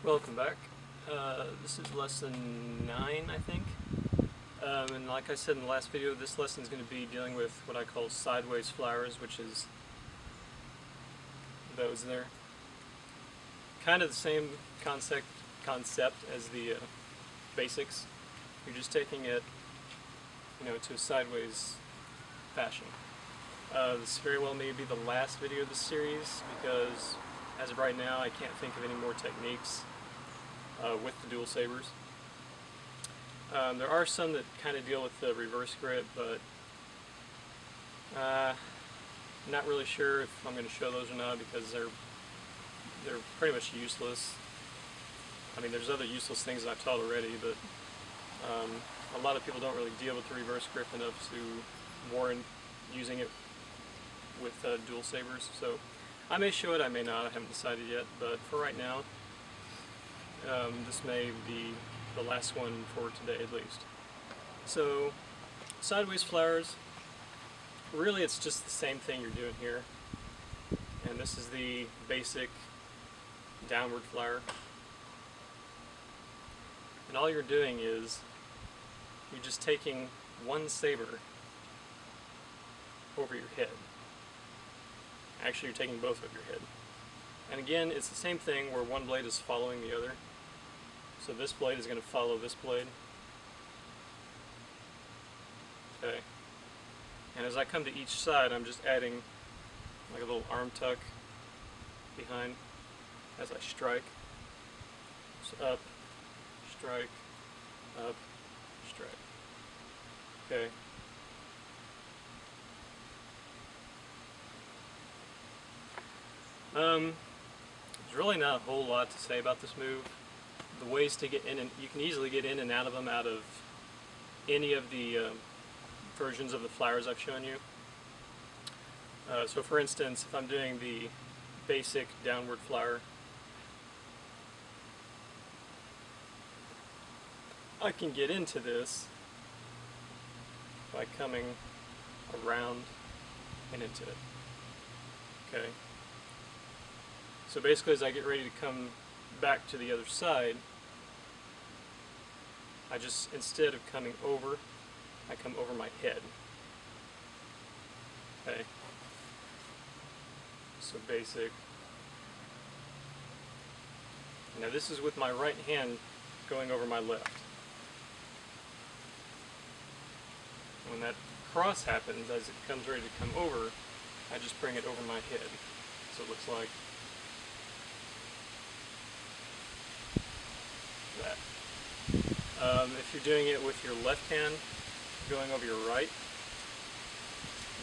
Welcome back. This is lesson 9, I think. And like I said in the last video, this lesson is going to be dealing with what I call sideways flowers, which is those there. Kind of the same concept as the basics. You're just taking it, to a sideways fashion. This very well may be the last video of this series because as of right now I can't think of any more techniques with the dual sabers. There are some that kind of deal with the reverse grip, but not really sure if I'm going to show those or not because they're pretty much useless. I mean, there's other useless things that I've taught already, but a lot of people don't really deal with the reverse grip enough to warrant using it with dual sabers. So I may show it, I may not, I haven't decided yet, but for right now, this may be the last one for today at least. So, sideways flowers, really it's just the same thing you're doing here. And this is the basic downward flower. And all you're doing is, you're just taking one saber over your head. Actually, you're taking both of your head. And again, it's the same thing where one blade is following the other. So this blade is going to follow this blade. Okay. And as I come to each side, I'm just adding like a little arm tuck behind as I strike. So up, strike, up, strike. Okay. There's really not a whole lot to say about this move. The ways to get in, and you can easily get in and out of them out of any of the versions of the flowers I've shown you. So for instance, if I'm doing the basic downward flower, I can get into this by coming around and into it. Okay. So basically, as I get ready to come back to the other side, I just, instead of coming over, I come over my head. Okay. So basic. Now this is with my right hand going over my left. When that cross happens, as it comes ready to come over, I just bring it over my head. So it looks like that. If you're doing it with your left hand going over your right,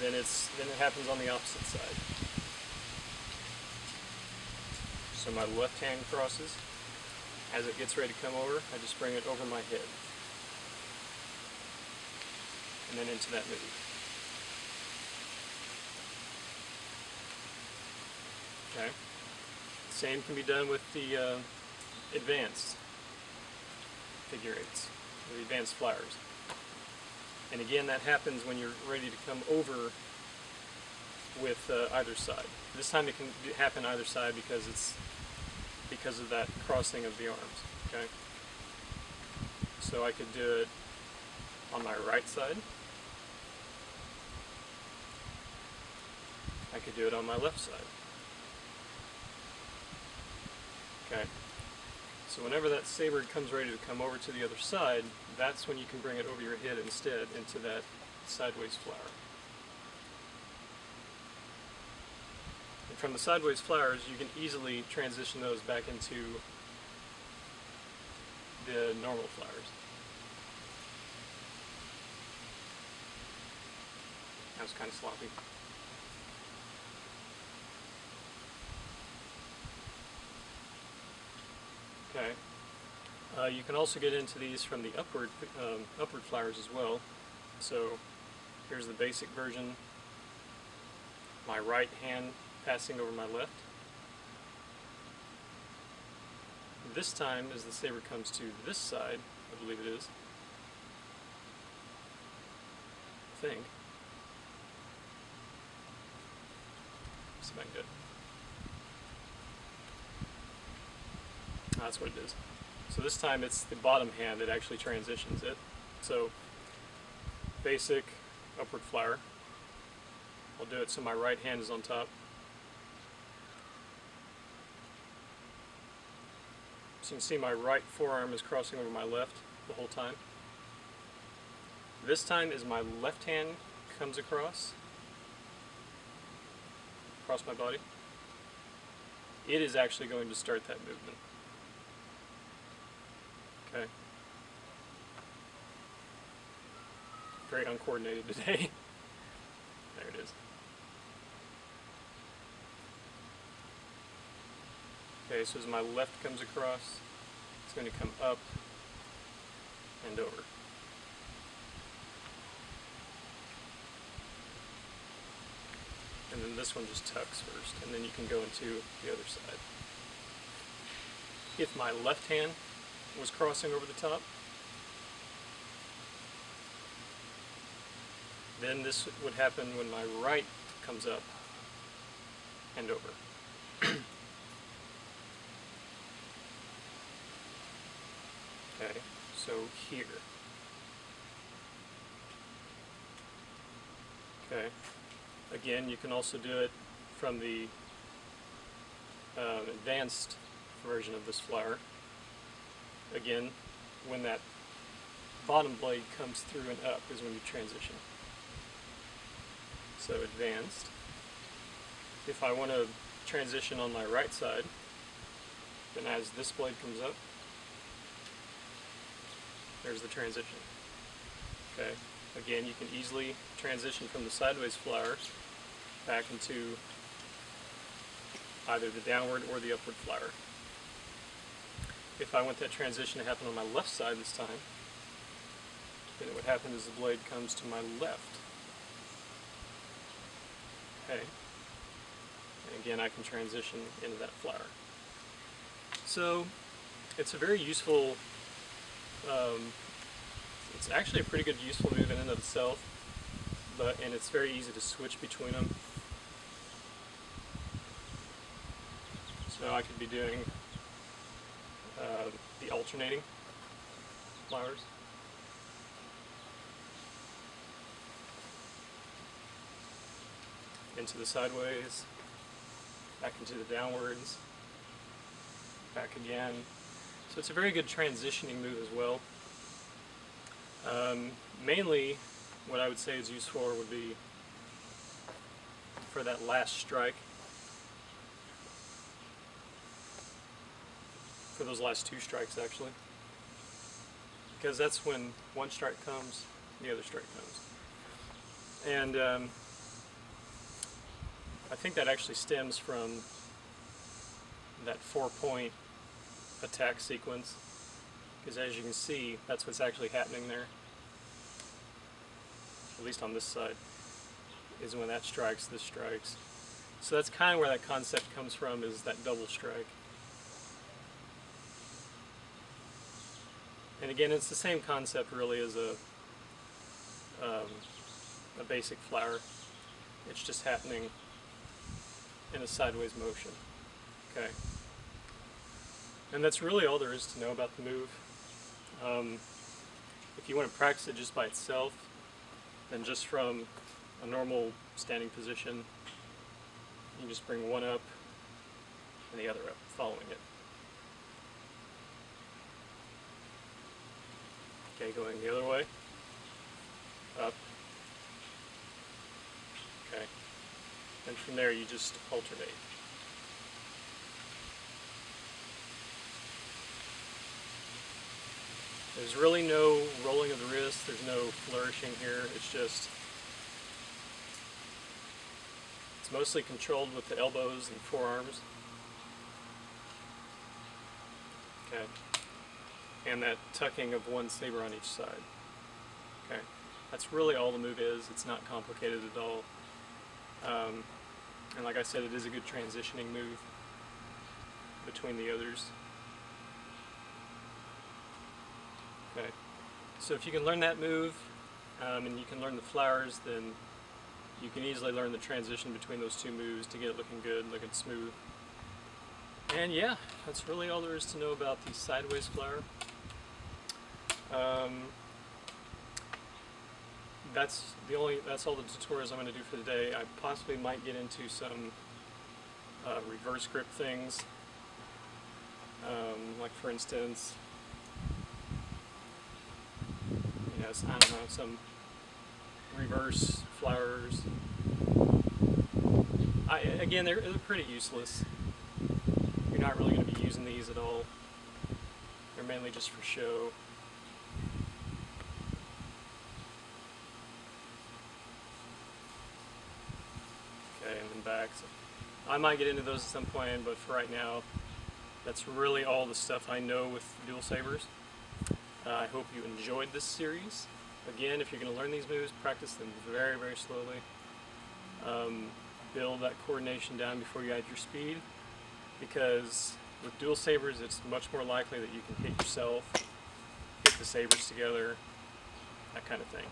then it happens on the opposite side. So my left hand crosses. As it gets ready to come over, I just bring it over my head. And then into that move. Okay. Same can be done with the advanced figure eights, the advanced flowers. And again, that happens when you're ready to come over with either side. This time it can happen either side because of that crossing of the arms. Okay. So I could do it on my right side. I could do it on my left side. Okay. So whenever that saber comes ready to come over to the other side, that's when you can bring it over your head instead into that sideways flower. And from the sideways flowers, you can easily transition those back into the normal flowers. That was kind of sloppy. Okay. You can also get into these from the upward flowers as well. So here's the basic version. My right hand passing over my left. This time, as the saber comes to this side, I believe it is. I think. See if I can do it. That's what it is. So this time it's the bottom hand that actually transitions it. So basic upward flower. I'll do it so my right hand is on top. So you can see my right forearm is crossing over my left the whole time. This time is my left hand comes across my body. It is actually going to start that movement. Okay. Very uncoordinated today. There it is. Okay, so as my left comes across, it's going to come up and over. And then this one just tucks first, and then you can go into the other side. If my left hand was crossing over the top, then this would happen when my right comes up and over. Okay, so here. Okay, again, you can also do it from the advanced version of this flower. Again, when that bottom blade comes through and up is when you transition. So advanced. If I want to transition on my right side, then as this blade comes up, there's the transition. Okay. Again, you can easily transition from the sideways flower back into either the downward or the upward flower. If I want that transition to happen on my left side this time, then what happens is the blade comes to my left. Okay. And again, I can transition into that flower. So it's a very useful, it's actually a pretty good useful move in and of itself, and it's very easy to switch between them. So I could be doing the alternating flowers. Into the sideways, back into the downwards, back again. So it's a very good transitioning move as well. Mainly, what I would say is used for would be for that last strike. For those last two strikes, actually. Because that's when one strike comes, the other strike comes. And I think that actually stems from that 4-point attack sequence, because as you can see, that's what's actually happening there, at least on this side, is when that strikes, this strikes. So that's kind of where that concept comes from, is that double strike. And again, it's the same concept really as a basic flower. It's just happening in a sideways motion. Okay. And that's really all there is to know about the move. If you want to practice it just by itself, then just from a normal standing position, you just bring one up and the other up, following it. Okay, going the other way, up, okay, and from there you just alternate. There's really no rolling of the wrist, there's no flourishing here, it's mostly controlled with the elbows and forearms. Okay. And that tucking of one saber on each side. Okay. That's really all the move is. It's not complicated at all. And like I said, it is a good transitioning move between the others. Okay. So if you can learn that move, and you can learn the flowers, then you can easily learn the transition between those two moves to get it looking good, looking smooth. And yeah, that's really all there is to know about the sideways flower. That's all the tutorials I'm going to do for today. I possibly might get into some reverse grip things, like for instance, I don't know, some reverse flowers. Again, they're pretty useless. You're not really going to be using these at all. They're mainly just for show. Okay, and then back. So I might get into those at some point, but for right now, that's really all the stuff I know with dual sabers. I hope you enjoyed this series. Again, if you're going to learn these moves, practice them very, very slowly. Build that coordination down before you add your speed, because with dual sabers it's much more likely that you can hit yourself, hit the sabers together, that kind of thing.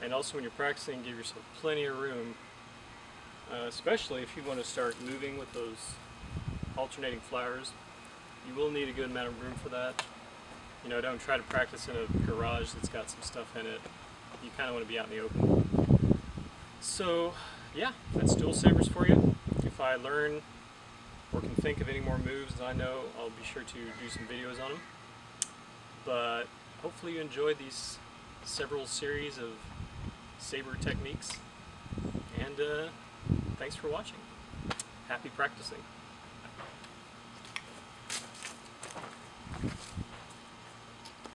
And also when you're practicing, give yourself plenty of room, especially if you want to start moving with those alternating flowers. You will need a good amount of room for that. Don't try to practice in a garage that's got some stuff in it. You kind of want to be out in the open. So yeah, that's dual sabers for you. If I learn or can think of any more moves that I know, I'll be sure to do some videos on them. But hopefully you enjoyed these several series of saber techniques, and thanks for watching. Happy practicing.